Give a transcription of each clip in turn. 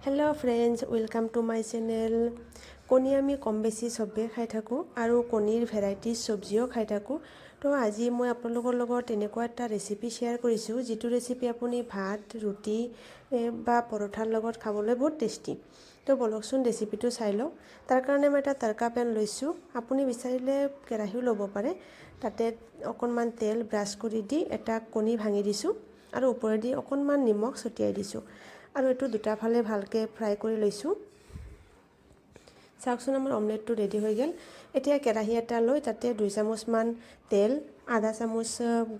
Hello friends, welcome to my channel. কণী আমি কম বেছি সবে খাই থাকো আৰু কণীৰ ভেৰাইটিজ সবজিও খাই থাকো। তো আজি মই আপোনালোকৰ লগত এনেকুৱা এটা ৰেচিপি শেয়াৰ কৰিছো যেটো ৰেচিপি আপুনি ভাত, ৰুটি বা পৰঠাৰ লগত খাবলৈ বহুত টেস্টি। তো বলকচোন ৰেচিপিটো চাই লওঁ। তাৰ কাৰণে মই এটা তড়কা পেন লৈছো। আপুনি বিচাৰিলে কেৰাহীও ল'ব পাৰে। তাতে অকণমান তেল ব্ৰাছ কৰি দি এটা কণী ভাঙি দিছো আৰু ওপৰেদি অকণমান নিমখ ছটিয়াই দিছো। আৰু এটো দুটা ফালে ভালকে ফ্ৰাই কৰি লৈছো। চাওকচোন আমাৰ অমলেটটো ৰেডি হৈ গেল। এতিয়া কেৰাহী এটা লৈ তাতে 2 চামুচ মান তেল, আধা চামুচ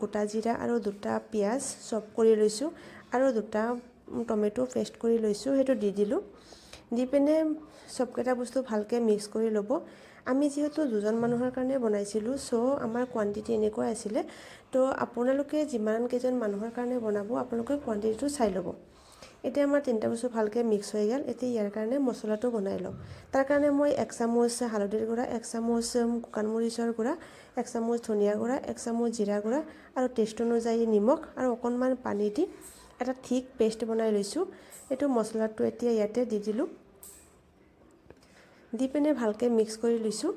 গোটা জিৰা আৰু দুটা পিয়াজ চপ কৰি লৈছো আৰু দুটা টমেটো পেষ্ট কৰি লৈছো। হেটো দি দিলো। দি পেনে সবকেটা বস্তু ভালকে মিক্স কৰি ল'ব। আমি যেহেতু দুজন মানুহৰ কাৰণে বনাইছিলো সো আমাৰ কোৱান্টিটি এনেকুৱা আছিল। তো আপোনালোকে যিমান কেজন মানুহৰ কাৰণে বনাব আপোনালোকে কোৱান্টিটিটো চাই ল'ব। এতিয়া আমাৰ তিনটা বস্তু ভালকে মিক্স হৈ গেল। এতিয়া ইয়াৰ কাৰণে মছলাটো বনাই লওঁ। তাৰ কাৰণে মই 1 চামুচ হালধিৰ গুড়া, 1 চামুচ শুকান মৰিচৰ গুড়া, 1 চামুচ ধনিয়া গুড়া, 1 চামুচ জিৰা গুড়া আৰু টেষ্ট অনুযায়ী নিমখ আৰু অকণমান পানী দি এটা ঠিক পেষ্ট বনাই লৈছো। এটো মছলাটো এতিয়া ইয়াতে দি দিলো। দি পেনে ভালকে মিক্স কৰি লৈছো।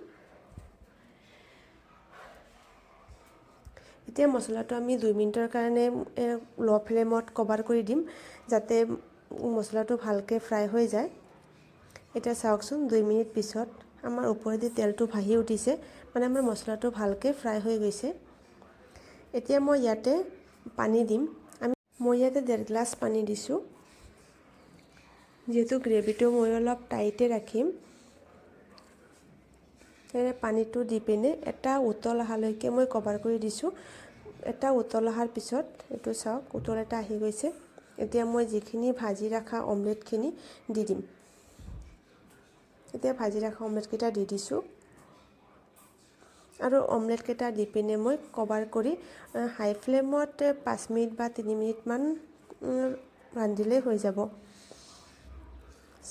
এতিয়া মছলাটো আমি 2 মিনিটৰ কাৰণে লো ফ্লেমত কভাৰ কৰি দিম যাতে মছলাটো ভালকে ফ্ৰাই হৈ যায়। এটা চাওকচোন 2 মিনিট পিছত আমাৰ ওপৰেদি তেলটো ভাহি উঠিছে, মানে আমাৰ মছলাটো ভালকে ফ্ৰাই হৈ গৈছে। এতিয়া মই ইয়াতে পানী দিম। মই ইয়াতে 1.5 গ্লাস পানী দিছো। যেহেতু গ্ৰেভিটো মই অলপ টাইটে ৰাখিম, পানীটো দি পিনে এটা উতল আহালৈকে মই কভাৰ কৰি দিছো। এটা উতল আহাৰ পিছত এটো চাওক উতল এটা আহি গৈছে। এতিয়া মই যিখিনি ভাজি ৰাখা অমলেটখিনি দি দিম। এতিয়া ভাজি ৰাখা অমলেট কেটা দি দিছো আৰু অমলেট কেটা দি পিনে মই কভাৰ কৰি হাই ফ্লেমত 5 মিনিট বা 3 মিনিট মান ৰান্ধিলে হৈ যাব।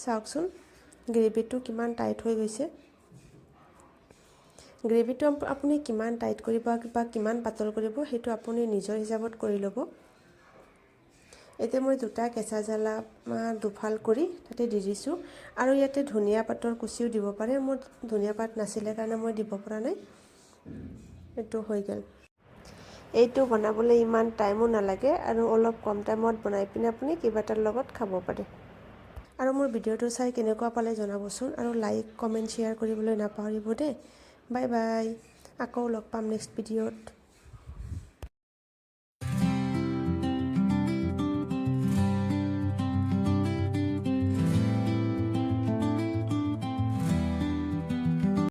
চাওকচোন গ্ৰেভিটো কিমান টাইট হৈ গৈছে। গ্ৰেভিটো আপুনি কিমান টাইট কৰিব বা কিমান পাতল কৰিব হেতু আপুনি নিজৰ হিচাপত কৰি ল'ব। এতিয়া মই দুটা কেঁচা জ্বালা দুফাল কৰি তাতে দি দিছো আৰু ইয়াতে ধনিয়া পাতৰ কুচিও দিব পাৰে। মোৰ ধনিয়া পাত নাছিলে কাৰণে মই দিব পৰা নাই। এটো হৈ গেল। এইটো বনাবলৈ ইমান টাইমো নালাগে আৰু অলপ কম টাইমত বনাই পিনে আপুনি কিবাটাৰ লগত খাব পাৰে। আৰু মোৰ ভিডিওটো চাই কেনেকুৱা পালে জনাবচোন আৰু লাইক, কমেন্ট, শেয়াৰ কৰিবলৈ নাপাহৰিব দে। Bye bye. আকৌ লগ পাম নেক্সট ভিডিওত।